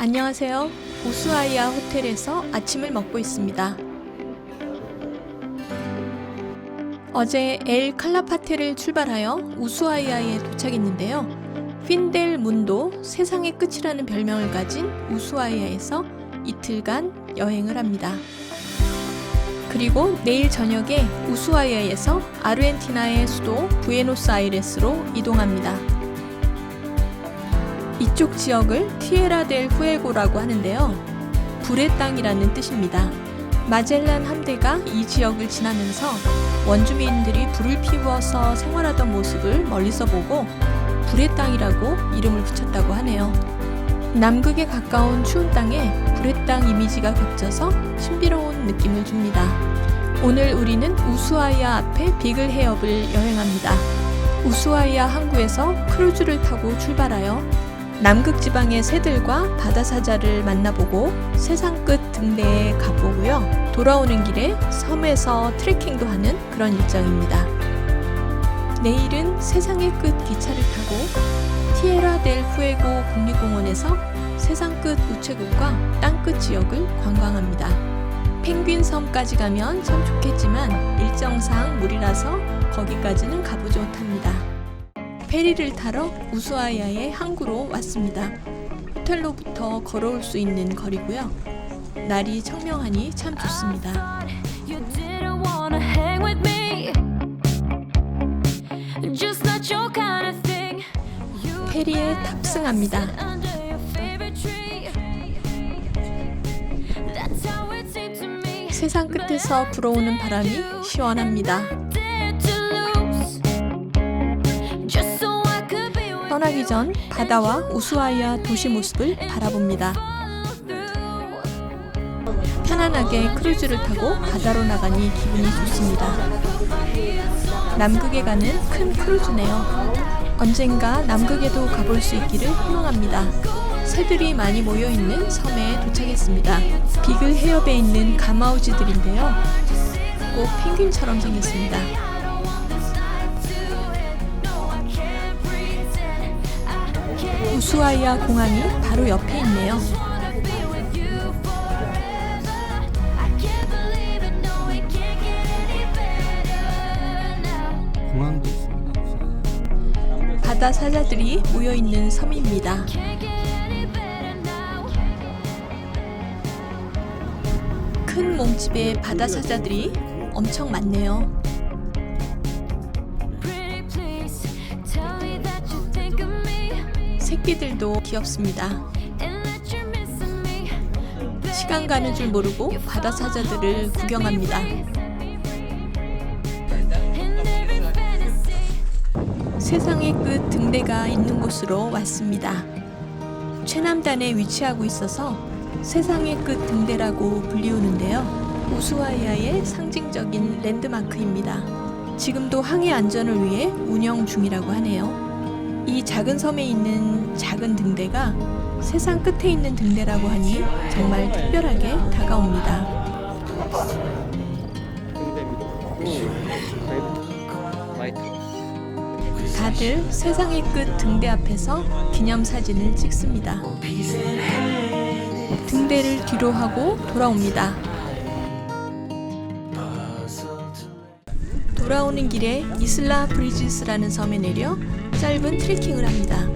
안녕하세요. 우수아이아 호텔에서 아침을 먹고 있습니다. 어제 엘 칼라파테를 출발하여 우수아이아에 도착했는데요. 핀델 문도 세상의 끝이라는 별명을 가진 우수아이아에서 이틀간 여행을 합니다. 그리고 내일 저녁에 우수아이아에서 아르헨티나의 수도 부에노스아이레스로 이동합니다. 이쪽 지역을 티에라 델 후에고라고 하는데요. 불의 땅이라는 뜻입니다. 마젤란 함대가 이 지역을 지나면서 원주민들이 불을 피워서 생활하던 모습을 멀리서 보고 불의 땅이라고 이름을 붙였다고 하네요. 남극에 가까운 추운 땅에 불의 땅 이미지가 겹쳐서 신비로운 느낌을 줍니다. 오늘 우리는 우수아이아 앞에 비글 해협을 여행합니다. 우수아이아 항구에서 크루즈를 타고 출발하여 남극 지방의 새들과 바다사자를 만나보고 세상 끝 등대에 가보고요. 돌아오는 길에 섬에서 트레킹도 하는 그런 일정입니다. 내일은 세상의 끝 기차를 타고 티에라 델 후에고 국립공원에서 세상 끝 우체국과 땅끝 지역을 관광합니다. 펭귄 섬까지 가면 참 좋겠지만 일정상 무리라서 거기까지는 가보지 못합니다. 페리를 타러 우수아이아의 항구로 왔습니다. 호텔로부터 걸어올 수 있는 거리고요. 날이 청명하니 참 좋습니다. 페리에 탑승합니다. 세상 끝에서 불어오는 바람이 시원합니다. 떠나기 전 바다와 우수아이아 도시 모습을 바라봅니다. 편안하게 크루즈를 타고 바다로 나가니 기분이 좋습니다. 남극에 가는 큰 크루즈네요. 언젠가 남극에도 가볼 수 있기를 희망합니다. 새들이 많이 모여있는 섬에 도착했습니다. 비글 해협에 있는 가마우지들인데요. 꼭 펭귄처럼 생겼습니다. 우수아이아 공항이 바로 옆에 있네요. 공항도 있습니다. 바다 사자들이 모여있는 섬입니다. 큰 몸집의 바다 사자들이 엄청 많네요. 새끼들도 귀엽습니다. 시간 가는 줄 모르고 바다 사자들을 구경합니다. 세상의 끝 등대가 있는 곳으로 왔습니다. 최남단에 위치하고 있어서 세상의 끝 등대라고 불리우는데요. 우수아이아의 상징적인 랜드마크입니다. 지금도 항해 안전을 위해 운영 중이라고 하네요. 이 작은 섬에 있는 작은 등대가 세상 끝에 있는 등대라고 하니 정말 특별하게 다가옵니다. 다들 세상의 끝 등대 앞에서 기념사진을 찍습니다. 등대를 뒤로 하고 돌아옵니다. 돌아오는 길에 이슬라 브리지스라는 섬에 내려 짧은 트레킹을 합니다.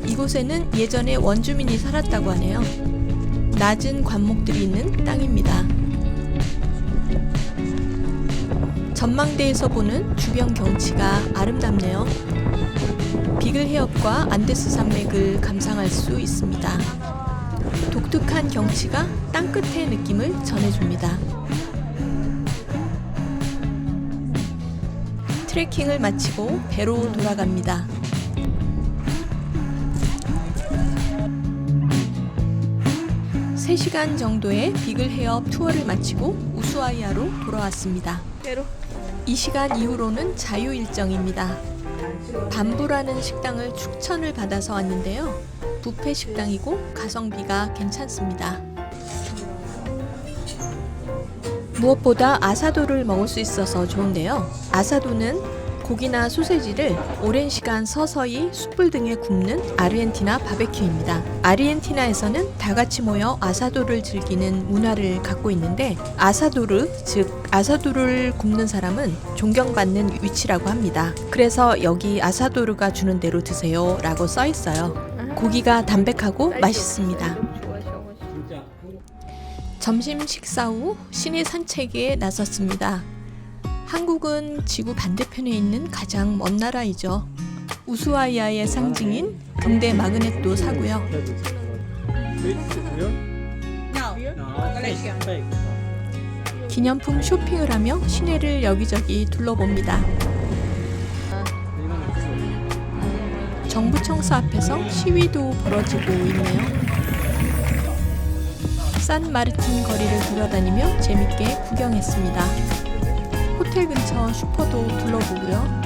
이곳에는 예전에 원주민이 살았다고 하네요. 낮은 관목들이 있는 땅입니다. 전망대에서 보는 주변 경치가 아름답네요. 비글 해협과 안데스 산맥을 감상할 수 있습니다. 독특한 경치가 땅끝의 느낌을 전해줍니다. 트레킹을 마치고 배로 돌아갑니다. 세 시간 정도의 비글 해협 투어를 마치고 우수아이아로 돌아왔습니다. 이 시간 이후로는 자유 일정입니다. 밤부라는 식당을 추천을 받아서 왔는데요. 뷔페 식당이고 가성비가 괜찮습니다. 무엇보다 아사도를 먹을 수 있어서 좋은데요. 아사도는 고기나 소세지를 오랜 시간 서서히 숯불 등에 굽는 아르헨티나 바베큐입니다. 아르헨티나에서는 다 같이 모여 아사도를 즐기는 문화를 갖고 있는데 아사도르, 즉 아사도를 굽는 사람은 존경받는 위치라고 합니다. 그래서 여기 아사도르가 주는 대로 드세요 라고 써 있어요. 고기가 담백하고 맛있습니다. 점심 식사 후 시내 산책에 나섰습니다. 한국은 지구 반대편에 있는 가장 먼 나라이죠. 우수아이아의 상징인 금대 마그넷도 사고요. 기념품 쇼핑을 하며 시내를 여기저기 둘러봅니다. 정부 청사 앞에서 시위도 벌어지고 있네요. 산 마르틴 거리를 돌아다니며 재밌게 구경했습니다. 호텔 근처 슈퍼도 둘러보고요.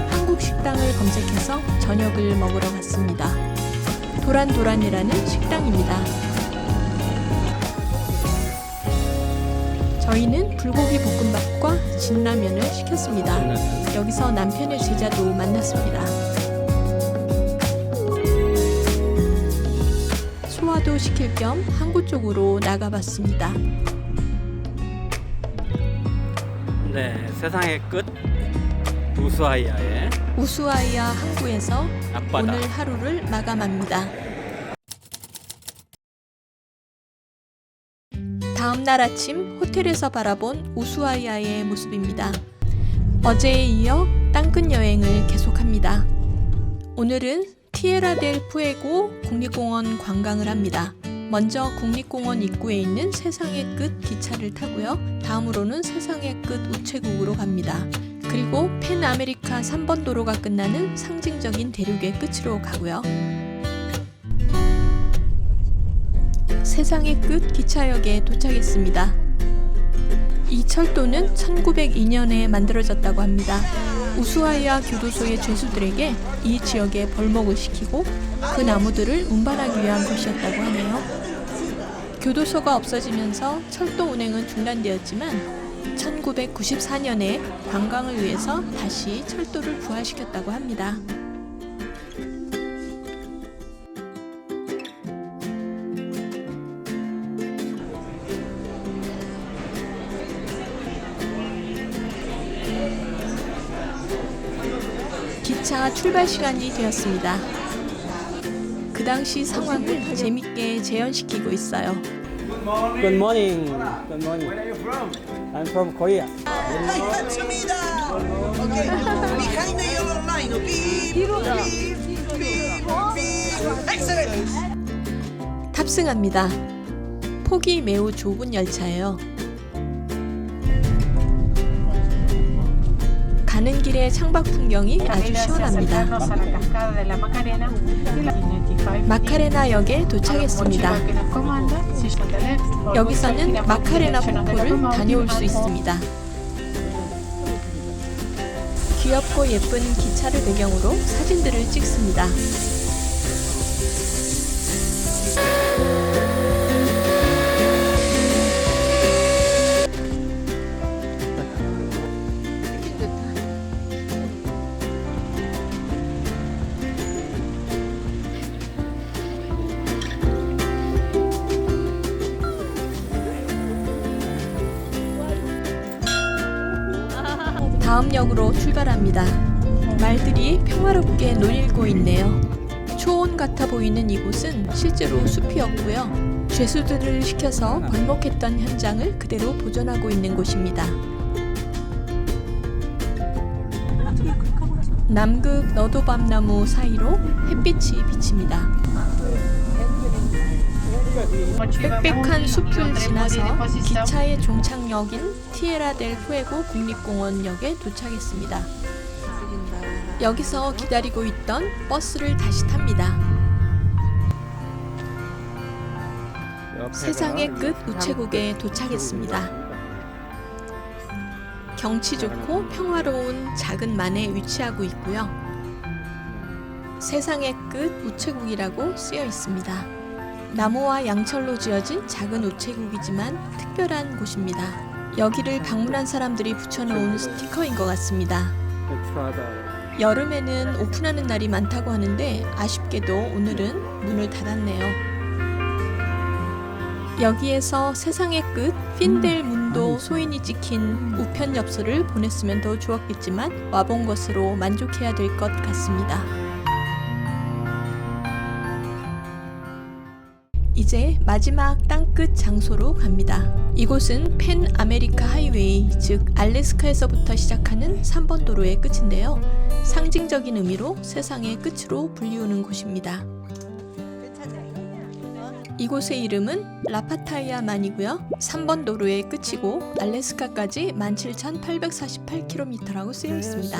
한국 식당을 검색해서 저녁을 먹으러 갔습니다. 도란도란이라는 식당입니다. 저희는 불고기 볶음밥과 진라면을 시켰습니다. 여기서 남편의 제자도 만났습니다. 소화도 시킬 겸 항구 쪽으로 나가봤습니다. 네, 세상의 끝 우수아이아의 우수아이아 항구에서 앞바다. 오늘 하루를 마감합니다. 다음 날 아침 호텔에서 바라본 우수아이아의 모습입니다. 어제에 이어 땅끝 여행을 계속합니다. 오늘은 티에라 델 푸에고 국립공원 관광을 합니다. 먼저 국립공원 입구에 있는 세상의 끝 기차를 타고요. 다음으로는 세상의 끝 우체국으로 갑니다. 그리고 펜 아메리카 3번 도로가 끝나는 상징적인 대륙의 끝으로 가고요. 세상의 끝 기차역에 도착했습니다. 이 철도는 1902년에 만들어졌다고 합니다. 우수아이아 교도소의 죄수들에게 이 지역에 벌목을 시키고 그 나무들을 운반하기 위한 것이었다고 하네요. 교도소가 없어지면서 철도 운행은 중단되었지만 1994년에 관광을 위해서 다시 철도를 부활시켰다고 합니다. 기차 출발 시간이 되었습니다. 그 당시 상황을 재밌게 재현시키고 있어요. Good morning. Good morning. Where are you from? I'm from Korea. Hey, Katsumida! Okay, behind the yellow line. Beep, beep, beep, beep. Excellent! 탑승합니다. 폭이 매우 좁은 열차예요. 가는 길의 창밖 풍경이 아주 시원합니다. 마카레나 역에 도착했습니다. 여기서는 마카레나 폭포를 다녀올 수 있습니다. 귀엽고 예쁜 기차를 배경으로 사진들을 찍습니다. 다음 역으로 출발합니다. 말들이 평화롭게 놀고 있네요. 초원 같아 보이는 이곳은 실제로 숲이었고요. 죄수들을 시켜서 벌목했던 현장을 그대로 보존하고 있는 곳입니다. 남극 너도밤나무 사이로 햇빛이 비칩니다. 빽빽한 숲을 지나서 기차의 종착역인 티에라 델 푸에고 국립공원역에 도착했습니다. 여기서 기다리고 있던 버스를 다시 탑니다. 세상의 끝 우체국에 도착했습니다. 경치 좋고 평화로운 작은 만에 위치하고 있고요. 세상의 끝 우체국이라고 쓰여 있습니다. 나무와 양철로 지어진 작은 우체국이지만 특별한 곳입니다. 여기를 방문한 사람들이 붙여놓은 스티커인 것 같습니다. 여름에는 오픈하는 날이 많다고 하는데 아쉽게도 오늘은 문을 닫았네요. 여기에서 세상의 끝 핀델 문도 소인이 찍힌 우편 엽서를 보냈으면 더 좋았겠지만 와본 것으로 만족해야 될 것 같습니다. 이제 마지막 땅끝 장소로 갑니다. 이곳은 펜 아메리카 하이웨이, 즉 알래스카에서부터 시작하는 3번 도로의 끝인데요. 상징적인 의미로 세상의 끝으로 불리우는 곳입니다. 이곳의 이름은 라파타이아만이고요. 3번 도로의 끝이고 알래스카까지 17,848km라고 쓰여 있습니다.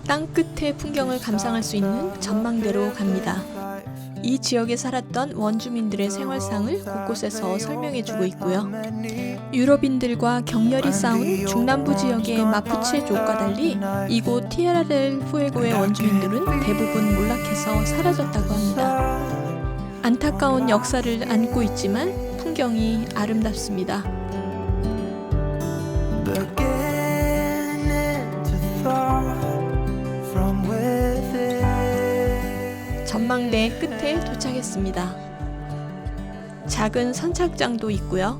땅 끝의 풍경을 감상할 수 있는 전망대로 갑니다. 이 지역에 살았던 원주민들의 생활상을 곳곳에서 설명해주고 있고요. 유럽인들과 격렬히 싸운 중남부 지역의 마푸체족과 달리 이곳 티에라델 후에고의 원주민들은 대부분 몰락해서 사라졌다고 합니다. 안타까운 역사를 안고 있지만 풍경이 아름답습니다. 전망대 끝에 도착했습니다. 작은 선착장도 있고요.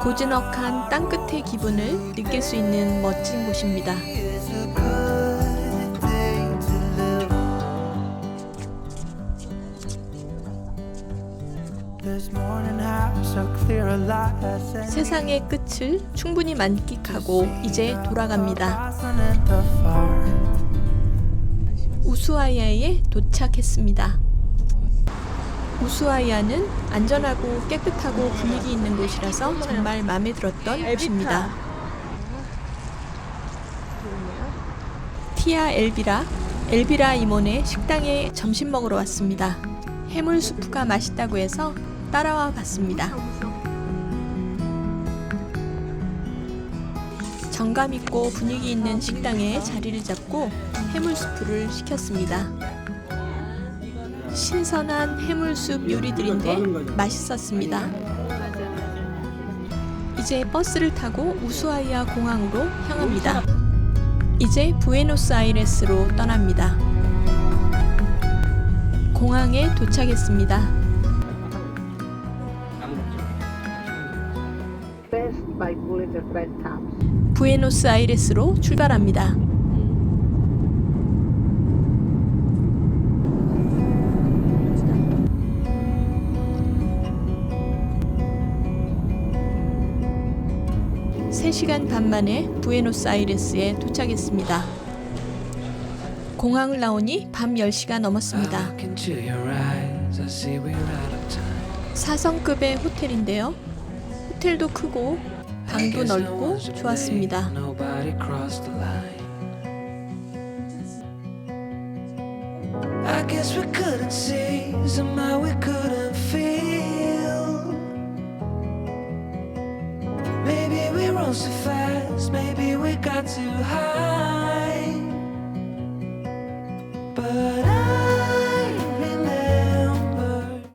고즈넉한 땅끝의 기분을 느낄 수 있는 멋진 곳입니다. 세상의 끝을 충분히 만끽하고 이제 돌아갑니다. 우수아이아에 도착했습니다. 우수아이아는 안전하고 깨끗하고 분위기 있는 곳이라서 정말 마음에 들었던 곳입니다. 티아 엘비라 이모네 식당에 점심 먹으러 왔습니다. 해물 수프가 맛있다고 해서 따라와 봤습니다. 정감 있고 분위기 있는 식당에 자리를 잡고 해물 수프를 시켰습니다. 신선한 해물숲 요리들인데 맛있었습니다. 이제 버스를 타고 우수아이아 공항으로 향합니다. 이제 부에노스아이레스로 떠납니다. 공항에 도착했습니다. 부에노스아이레스로 출발합니다. 세 시간 반 만에 부에노스아이레스에 도착했습니다. 공항을 나오니 밤 10시가 넘었습니다. 4성급의 호텔인데요. 호텔도 크고 방도 넓고 좋았습니다. I guess we couldn't see, somehow we couldn't feel. Maybe we rose too fast, maybe we got too high.